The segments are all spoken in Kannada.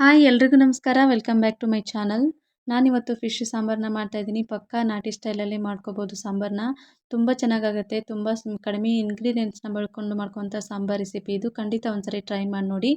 ಹಾಯ್ ಎಲ್ರಿಗೂ ನಮಸ್ಕಾರ. Welcome back to my channel. ನಾನಿವತ್ತು ಫಿಶ್ ಸಾಂಬಾರನ್ನ ಮಾಡ್ತಾಯಿದ್ದೀನಿ. ಪಕ್ಕಾ ನಾಟಿ ಸ್ಟೈಲಲ್ಲಿ ಮಾಡ್ಕೋಬೋದು ಸಾಂಬಾರನ್ನ. ತುಂಬ ಚೆನ್ನಾಗಾಗುತ್ತೆ. ತುಂಬ ಕಡಿಮೆ ಇಂಗ್ರೀಡಿಯೆಂಟ್ಸ್ನ ಬಳಕೊಂಡು ಮಾಡ್ಕೊವಂಥ ಸಾಂಬಾರು ರೆಸಿಪಿ ಇದು. ಖಂಡಿತ ಒಂದ್ಸರಿ ಟ್ರೈ ಮಾಡಿ ನೋಡಿ.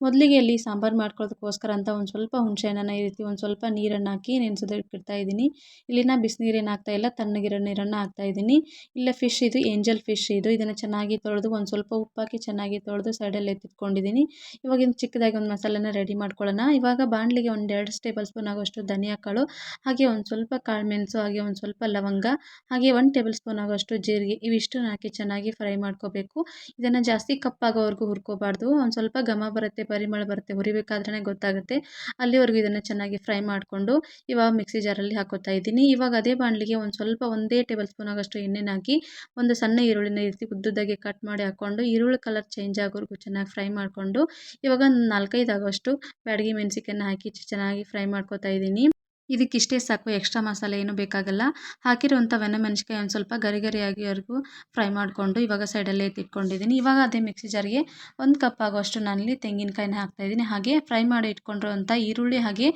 ಮೊದಲಿಗೆ ಇಲ್ಲಿ ಸಾಂಬಾರು ಮಾಡ್ಕೊಳ್ಳೋದಕ್ಕೋಸ್ಕರ ಅಂತ ಒಂದು ಸ್ವಲ್ಪ ಹುಣಸೆಹಣ್ಣನ್ನು ಈ ರೀತಿ ಒಂದು ಸ್ವಲ್ಪ ನೀರನ್ನು ಹಾಕಿ ನೆನೆಸೋದಕ್ಕೆ ಇಡ್ತಾ ಇದ್ದೀನಿ. ಇಲ್ಲಿನ ಬಿಸಿನೀರೇನು ಹಾಕ್ತಾ ಇಲ್ಲ, ತಣ್ಣಗಿರೋ ನೀರನ್ನು ಹಾಕ್ತಾ ಇದ್ದೀನಿ. ಇಲ್ಲ ಫಿಶ್ ಇದು ಏಂಜಲ್ ಫಿಶ್ ಇದು. ಇದನ್ನು ಚೆನ್ನಾಗಿ ತೊಳೆದು ಒಂದು ಸ್ವಲ್ಪ ಉಪ್ಪಾಕಿ ಚೆನ್ನಾಗಿ ತೊಳೆದು ಸೈಡಲ್ಲಿ ಎತ್ತಿಟ್ಕೊಂಡಿದ್ದೀನಿ. ಇವಾಗ ಇನ್ನು ಚಿಕ್ಕದಾಗಿ ಒಂದು ಮಸಾಲೆನ ರೆಡಿ ಮಾಡ್ಕೊಳ್ಳೋಣ. ಇವಾಗ ಬಾಣಲಿಗೆ ಒಂದು 2 ಟೇಬಲ್ ಸ್ಪೂನ್ ಆಗೋಷ್ಟು ಧನಿಯಾ ಕಾಳು, ಹಾಗೆ ಒಂದು ಸ್ವಲ್ಪ ಕಾಳು ಮೆಣಸು, ಹಾಗೆ ಒಂದು ಸ್ವಲ್ಪ ಲವಂಗ, ಹಾಗೆ 1 ಟೇಬಲ್ ಸ್ಪೂನ್ ಆಗೋಷ್ಟು ಜೀರಿಗೆ, ಇವಿಷ್ಟನ್ನು ಹಾಕಿ ಚೆನ್ನಾಗಿ ಫ್ರೈ ಮಾಡ್ಕೋಬೇಕು. ಇದನ್ನು ಜಾಸ್ತಿ ಕಪ್ಪಾಗೋವರೆಗೂ ಹುರ್ಕೋಬಾರ್ದು. ಒಂದು ಸ್ವಲ್ಪ ಘಮ ಬರುತ್ತೆ, ಪರಿಮಳ ಬರುತ್ತೆ, ಹುರಿಬೇಕಾದ್ರೇ ಗೊತ್ತಾಗುತ್ತೆ. ಅಲ್ಲಿವರೆಗೂ ಇದನ್ನು ಚೆನ್ನಾಗಿ ಫ್ರೈ ಮಾಡಿಕೊಂಡು ಇವಾಗ ಮಿಕ್ಸಿ ಜಾರಲ್ಲಿ ಹಾಕೋತಾ ಇದ್ದೀನಿ. ಇವಾಗ ಅದೇ ಬಾಣಲಿಗೆ ಒಂದು ಸ್ವಲ್ಪ 1 ಟೇಬಲ್ ಸ್ಪೂನ್ ಆಗೋಷ್ಟು ಎಣ್ಣೆನ ಹಾಕಿ ಒಂದು ಸಣ್ಣ ಈರುಳ್ಳಿನ ಈ ರೀತಿ ಉದ್ದುದ್ದಾಗಿ ಕಟ್ ಮಾಡಿ ಹಾಕ್ಕೊಂಡು ಈರುಳ್ಳಿ ಕಲರ್ ಚೇಂಜ್ ಆಗೋವರೆಗೂ ಚೆನ್ನಾಗಿ ಫ್ರೈ ಮಾಡಿಕೊಂಡು ಇವಾಗ 4-5 ಆಗೋಷ್ಟು ಬ್ಯಾಡಗಿ ಮೆಣಸಿನಕಾಯಿನ ಹಾಕಿ ಚೆನ್ನಾಗಿ ಫ್ರೈ ಮಾಡ್ಕೋತಾ ಇದ್ದೀನಿ. ಇದಕ್ಕಿಷ್ಟೇ ಸಾಕು, ಎಕ್ಸ್ಟ್ರಾ ಮಸಾಲೆ ಏನೂ ಬೇಕಾಗಲ್ಲ. ಹಾಕಿರುವಂಥ ಮೆಣಸಿನಕಾಯಿ ಒಂದು ಸ್ವಲ್ಪ ಗರಿ ಗರಿಯಾಗಿವರೆಗೂ ಫ್ರೈ ಮಾಡಿಕೊಂಡು ಇವಾಗ ಸೈಡಲ್ಲೇ ಎತ್ತಿಟ್ಕೊಂಡಿದ್ದೀನಿ. ಇವಾಗ ಅದೇ ಮಿಕ್ಸಿ ಜಾರ್ಗೆ 1 ಕಪ್ ಆಗೋಷ್ಟು ನಾನಿಲ್ಲಿ ತೆಂಗಿನಕಾಯಿನ ಹಾಕ್ತಾಯಿದ್ದೀನಿ. ಹಾಗೆ ಫ್ರೈ ಮಾಡಿ ಇಟ್ಕೊಂಡಿರುವಂಥ ಈರುಳ್ಳಿ ಹಾಗೆ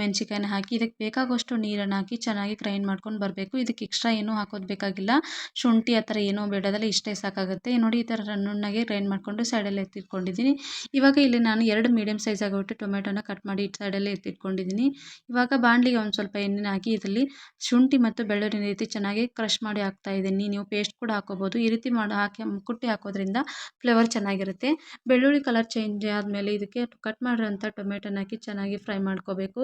ಮೆಣಸಿನಕಾಯಿನ ಹಾಕಿ ಇದಕ್ಕೆ ಬೇಕಾಗುವಷ್ಟು ನೀರನ್ನು ಹಾಕಿ ಚೆನ್ನಾಗಿ ಗ್ರೈಂಡ್ ಮಾಡ್ಕೊಂಡು ಬರಬೇಕು. ಇದಕ್ಕೆ ಎಕ್ಸ್ಟ್ರಾ ಏನೂ ಹಾಕೋದು ಬೇಕಾಗಿಲ್ಲ. ಶುಂಠಿ ಆ ಥರ ಏನೂ ಬೇಡದಲ್ಲ, ಇಷ್ಟೇ ಸಾಕಾಗುತ್ತೆ. ನೋಡಿ ಈ ಥರ ನುಣ್ಣಗೆ ಗ್ರೈಂಡ್ ಮಾಡಿಕೊಂಡು ಸೈಡಲ್ಲಿ ಎತ್ತಿಟ್ಕೊಂಡಿದ್ದೀನಿ. ಇವಾಗ ಇಲ್ಲಿ ನಾನು 2 ಮೀಡಿಯಮ್ ಸೈಜ್ ಆಗೋಷ್ಟು ಟೊಮೆಟೊನ ಕಟ್ ಮಾಡಿ ಸೈಡಲ್ಲೇ ಎತ್ತಿಟ್ಕೊಂಡಿದ್ದೀನಿ. ಇವಾಗ ಬಾಣಲಿಗೆ ಒಂದು ಸ್ವಲ್ಪ ಎಣ್ಣೆನ ಹಾಕಿ ಇದರಲ್ಲಿ ಶುಂಠಿ ಮತ್ತು ಬೆಳ್ಳುಳ್ಳಿನ ರೀತಿ ಚೆನ್ನಾಗಿ ಕ್ರಷ್ ಮಾಡಿ ಹಾಕ್ತಾ ಇದ್ದೀನಿ. ನೀವು ಪೇಸ್ಟ್ ಕೂಡ ಹಾಕೋಬೋದು. ಈ ರೀತಿ ಹಾಕಿ ಕುಟ್ಟಿ ಹಾಕೋದ್ರಿಂದ ಫ್ಲೇವರ್ ಚೆನ್ನಾಗಿರುತ್ತೆ. ಬೆಳ್ಳುಳ್ಳಿ ಕಲರ್ ಚೇಂಜ್ ಆದಮೇಲೆ ಇದಕ್ಕೆ ಕಟ್ ಮಾಡಿರೋಂಥ ಟೊಮೆಟೊನ ಹಾಕಿ ಚೆನ್ನಾಗಿ ಫ್ರೈ ಮಾಡ್ಕೋಬೇಕು.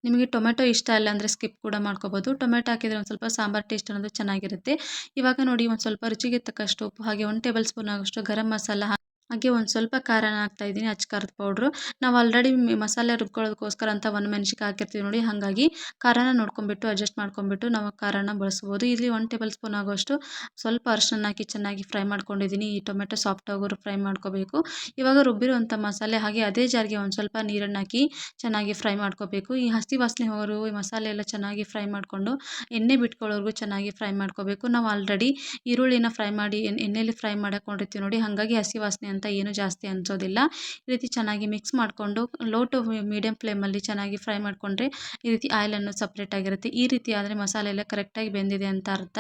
ನಿಮಗೆ ಟೊಮೆಟೊ ಇಷ್ಟ ಇಲ್ಲ ಅಂದರೆ ಸ್ಕಿಪ್ ಕೂಡ ಮಾಡ್ಕೋಬೋದು. ಟೊಮೆಟೊ ಹಾಕಿದರೆ ಒಂದು ಸ್ವಲ್ಪ ಸಾಂಬಾರು ಟೇಸ್ಟ್ ಅನ್ನೋದು ಚೆನ್ನಾಗಿರುತ್ತೆ. ಇವಾಗ ನೋಡಿ ಒಂದು ಸ್ವಲ್ಪ ರುಚಿಗೆ ತಕ್ಕಷ್ಟು ಉಪ್ಪು, ಹಾಗೆ 1 ಟೇಬಲ್ ಸ್ಪೂನ್ ಆಗೋಷ್ಟು ಗರಂ ಮಸಾಲ, ಹಾಗೆ ಒಂದು ಸ್ವಲ್ಪ ಖಾರನ ಹಾಕ್ತಾಯಿದ್ದೀನಿ, ಅಚ್ಚ ಖಾರದ ಪೌಡ್ರು. ನಾವು ಆಲ್ರೆಡಿ ಮಸಾಲೆ ರುಬ್ಕೊಳ್ಳೋದಕ್ಕೋಸ್ಕರ ಅಂತ ಮೆಣಸಿನ್ಕಾಯಿ ಹಾಕಿರ್ತೀವಿ ನೋಡಿ, ಹಾಗಾಗಿ ಖಾರನ ನೋಡ್ಕೊಂಬಿಟ್ಟು ಅಡ್ಜಸ್ಟ್ ಮಾಡ್ಕೊಂಬಿಟ್ಟು ನಾವು ಖಾರನ ಬಳಸ್ಬೋದು. ಇಲ್ಲಿ 1 ಟೇಬಲ್ ಸ್ಪೂನ್ ಆಗೋಷ್ಟು ಸ್ವಲ್ಪ ಅರಿಶಿನ ಹಾಕಿ ಚೆನ್ನಾಗಿ ಫ್ರೈ ಮಾಡ್ಕೊಂಡಿದ್ದೀನಿ. ಈ ಟೊಮೆಟೊ ಸಾಫ್ಟ್ ಆಗೋರು ಫ್ರೈ ಮಾಡ್ಕೋಬೇಕು. ಇವಾಗ ರುಬ್ಬಿರುವಂಥ ಮಸಾಲೆ ಹಾಗೆ ಅದೇ ಜಾರ್ಗೆ ಒಂದು ಸ್ವಲ್ಪ ನೀರನ್ನು ಹಾಕಿ ಚೆನ್ನಾಗಿ ಫ್ರೈ ಮಾಡ್ಕೋಬೇಕು. ಈ ಹಸಿ ವಾಸನೆ ಹೋಗೋರು ಈ ಮಸಾಲೆ ಎಲ್ಲ ಚೆನ್ನಾಗಿ ಫ್ರೈ ಮಾಡಿಕೊಂಡು ಎಣ್ಣೆ ಬಿಟ್ಕೊಳ್ಳೋರ್ಗೂ ಚೆನ್ನಾಗಿ ಫ್ರೈ ಮಾಡ್ಕೋಬೇಕು. ನಾವು ಆಲ್ರೆಡಿ ಈರುಳ್ಳಿನ ಫ್ರೈ ಮಾಡಿ ಎಣ್ಣೆಯಲ್ಲಿ ಫ್ರೈ ಮಾಡಕೊಂಡಿರ್ತೀವಿ ನೋಡಿ, ಹಾಗಾಗಿ ಹಸಿ ವಾಸನೆ ಅಂತ ಏನು ಜಾಸ್ತಿ ಅನಿಸೋದಿಲ್ಲ. ಈ ರೀತಿ ಚೆನ್ನಾಗಿ ಮಿಕ್ಸ್ ಮಾಡಿಕೊಂಡು ಲೋ ಟು ಮೀಡಿಯಮ್ ಫ್ಲೇಮಲ್ಲಿ ಚೆನ್ನಾಗಿ ಫ್ರೈ ಮಾಡಿಕೊಂಡ್ರೆ ಈ ರೀತಿ ಆಯಿಲನ್ನು ಸಪ್ರೇಟ್ ಆಗಿರುತ್ತೆ. ಈ ರೀತಿ ಆದರೆ ಮಸಾಲೆ ಎಲ್ಲ ಕರೆಕ್ಟಾಗಿ ಬೆಂದಿದೆ ಅಂತ ಅರ್ಥ.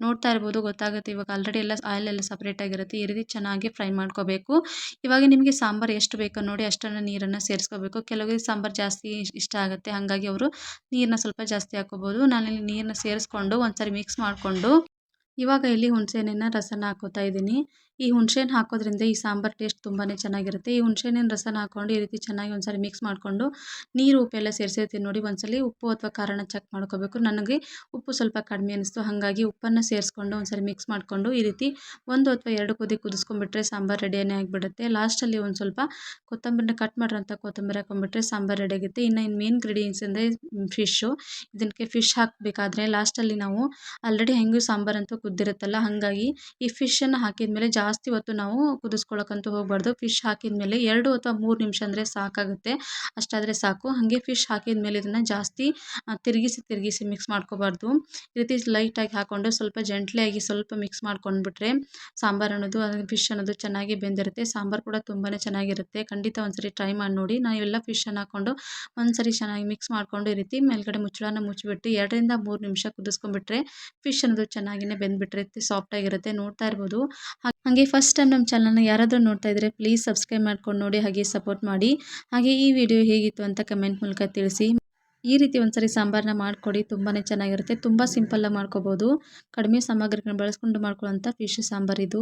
ನೋಡ್ತಾ ಇರ್ಬೋದು, ಗೊತ್ತಾಗುತ್ತೆ. ಇವಾಗ ಆಲ್ರೆಡಿ ಎಲ್ಲ ಆಯಿಲೆಲ್ಲ ಸಪ್ರೇಟ್ ಆಗಿರುತ್ತೆ. ಈ ರೀತಿ ಚೆನ್ನಾಗಿ ಫ್ರೈ ಮಾಡ್ಕೋಬೇಕು. ಇವಾಗ ನಿಮಗೆ ಸಾಂಬಾರು ಎಷ್ಟು ಬೇಕೋ ನೋಡಿ ಅಷ್ಟನ್ನು ನೀರನ್ನು ಸೇರಿಸ್ಕೋಬೇಕು. ಕೆಲವರಿಗೆ ಸಾಂಬಾರು ಜಾಸ್ತಿ ಇಷ್ಟ ಆಗುತ್ತೆ, ಹಾಗಾಗಿ ಅವರು ನೀರನ್ನ ಸ್ವಲ್ಪ ಜಾಸ್ತಿ ಹಾಕೋಬೋದು. ನಾನಿಲ್ಲಿ ನೀರನ್ನ ಸೇರಿಸ್ಕೊಂಡು ಒಂದ್ಸರಿ ಮಿಕ್ಸ್ ಮಾಡಿಕೊಂಡು ಇವಾಗ ಇಲ್ಲಿ ಹುಣಸೆಹಣ್ಣಿನ ರಸನ ಹಾಕೋತಾ ಇದ್ದೀನಿ. ಈ ಹುಣಸೆಹಣ್ಣು ಹಾಕೋದ್ರಿಂದ ಈ ಸಾಂಬಾರು ಟೇಸ್ಟ್ ತುಂಬಾ ಚೆನ್ನಾಗಿರುತ್ತೆ. ಈ ಹುಣಸೆಹಣ್ಣಿನ ರಸನ ಹಾಕ್ಕೊಂಡು ಈ ರೀತಿ ಚೆನ್ನಾಗಿ ಒಂದ್ಸರಿ ಮಿಕ್ಸ್ ಮಾಡಿಕೊಂಡು ನೀರು ಉಪ್ಪೆಲ್ಲ ಸೇರಿಸಿರ್ತೀನಿ ನೋಡಿ, ಒಂದ್ಸಲಿ ಉಪ್ಪು ಅಥವಾ ಖಾರನ ಚೆಕ್ ಮಾಡ್ಕೋಬೇಕು. ನನಗೆ ಉಪ್ಪು ಸ್ವಲ್ಪ ಕಡಿಮೆ ಅನಿಸ್ತು, ಹಾಗಾಗಿ ಉಪ್ಪನ್ನು ಸೇರಿಸ್ಕೊಂಡು ಒಂದ್ಸರಿ ಮಿಕ್ಸ್ ಮಾಡಿಕೊಂಡು ಈ ರೀತಿ 1 ಅಥವಾ 2 ಕುದಿ ಕುದಿಸ್ಕೊಂಡ್ಬಿಟ್ರೆ ಸಾಂಬಾರು ರೆಡಿಯೇ ಆಗಿಬಿಡುತ್ತೆ. ಲಾಸ್ಟಲ್ಲಿ ಒಂದು ಸ್ವಲ್ಪ ಕೊತ್ತಂಬರಿನ ಕಟ್ ಮಾಡಿರೋಂಥ ಕೊತ್ತಂಬರಿ ಹಾಕೊಂಡ್ಬಿಟ್ರೆ ಸಾಂಬಾರು ರೆಡಿ ಆಗುತ್ತೆ. ಇನ್ನು ಮೇನ್ ಇಂಗ್ರೀಡಿಯೆಂಟ್ಸ್ ಅಂದರೆ ಫಿಶ್ಶು. ಇದಕ್ಕೆ ಫಿಶ್ ಹಾಕಬೇಕಾದ್ರೆ ಲಾಸ್ಟಲ್ಲಿ ನಾವು ಆಲ್ರೆಡಿ ಹೆಂಗೂ ಸಾಂಬಾರಂತೂ ಕುದ್ದಿರುತ್ತಲ್ಲ, ಹಾಗಾಗಿ ಈ ಫಿಶನ್ನು ಹಾಕಿದ್ಮೇಲೆ ಜಾಸ್ತಿ ಹೊತ್ತು ನಾವು ಕುದಿಸ್ಕೊಳ್ಳೋಕ್ಕಂತೂ ಹೋಗಬಾರ್ದು. ಫಿಶ್ ಹಾಕಿದ್ಮೇಲೆ 2 ಅಥವಾ 3 ನಿಮಿಷ ಅಂದರೆ ಸಾಕಾಗುತ್ತೆ, ಅಷ್ಟಾದರೆ ಸಾಕು. ಹಾಗೆ ಫಿಶ್ ಹಾಕಿದ್ಮೇಲೆ ಇದನ್ನು ಜಾಸ್ತಿ ತಿರುಗಿಸಿ ಮಿಕ್ಸ್ ಮಾಡ್ಕೋಬಾರ್ದು. ಈ ರೀತಿ ಲೈಟಾಗಿ ಹಾಕ್ಕೊಂಡು ಸ್ವಲ್ಪ ಜಂಟ್ಲಿಯಾಗಿ ಸ್ವಲ್ಪ ಮಿಕ್ಸ್ ಮಾಡ್ಕೊಂಡ್ಬಿಟ್ರೆ ಸಾಂಬಾರು ಅನ್ನೋದು ಫಿಶ್ ಅನ್ನೋದು ಚೆನ್ನಾಗಿ ಬೆಂದಿರುತ್ತೆ. ಸಾಂಬಾರು ಕೂಡ ತುಂಬಾ ಚೆನ್ನಾಗಿರುತ್ತೆ. ಖಂಡಿತ ಒಂದ್ಸರಿ ಟ್ರೈ ಮಾಡಿ ನೋಡಿ. ನಾನು ಇವೆಲ್ಲ ಫಿಶನ್ನು ಹಾಕ್ಕೊಂಡು ಒಂದ್ಸರಿ ಚೆನ್ನಾಗಿ ಮಿಕ್ಸ್ ಮಾಡಿಕೊಂಡು ಈ ರೀತಿ ಮೇಲ್ಗಡೆ ಮುಚ್ಚಳನ ಮುಚ್ಚಿಬಿಟ್ಟು 2ರಿಂದ 3 ನಿಮಿಷ ಕುದಿಸ್ಕೊಂಡ್ಬಿಟ್ರೆ ಫಿಶ್ ಅನ್ನೋದು ಚೆನ್ನಾಗಿನೇ ಬೆಂದ್ಬಿಟ್ಟಿರುತ್ತೆ, ಸಾಫ್ಟಾಗಿರುತ್ತೆ. ನೋಡ್ತಾ ಇರ್ಬೋದು. ಹಾಗೆ ಫಸ್ಟ್ ಟೈಮ್ ನಮ್ಮ ಚಾನಲ್ನ ಯಾರಾದರೂ ನೋಡ್ತಾ ಇದ್ದರೆ ಪ್ಲೀಸ್ ಸಬ್ಸ್ಕ್ರೈಬ್ ಮಾಡ್ಕೊಂಡು ನೋಡಿ, ಹಾಗೆ ಸಪೋರ್ಟ್ ಮಾಡಿ. ಹಾಗೆ ಈ ವಿಡಿಯೋ ಹೇಗಿತ್ತು ಅಂತ ಕಮೆಂಟ್ ಮೂಲಕ ತಿಳಿಸಿ. ಈ ರೀತಿ ಒಂದ್ಸರಿ ಸಾಂಬಾರನ್ನ ಮಾಡಿಕೊಡಿ, ತುಂಬಾ ಚೆನ್ನಾಗಿರುತ್ತೆ. ತುಂಬ ಸಿಂಪಲ್ಲಾಗಿ ಮಾಡ್ಕೋಬೋದು. ಕಡಿಮೆ ಸಾಮಗ್ರಿಗಳನ್ನ ಬಳಸ್ಕೊಂಡು ಮಾಡ್ಕೊಳ್ಳೋಂಥ ಫಿಶ್ ಸಾಂಬಾರು ಇದು.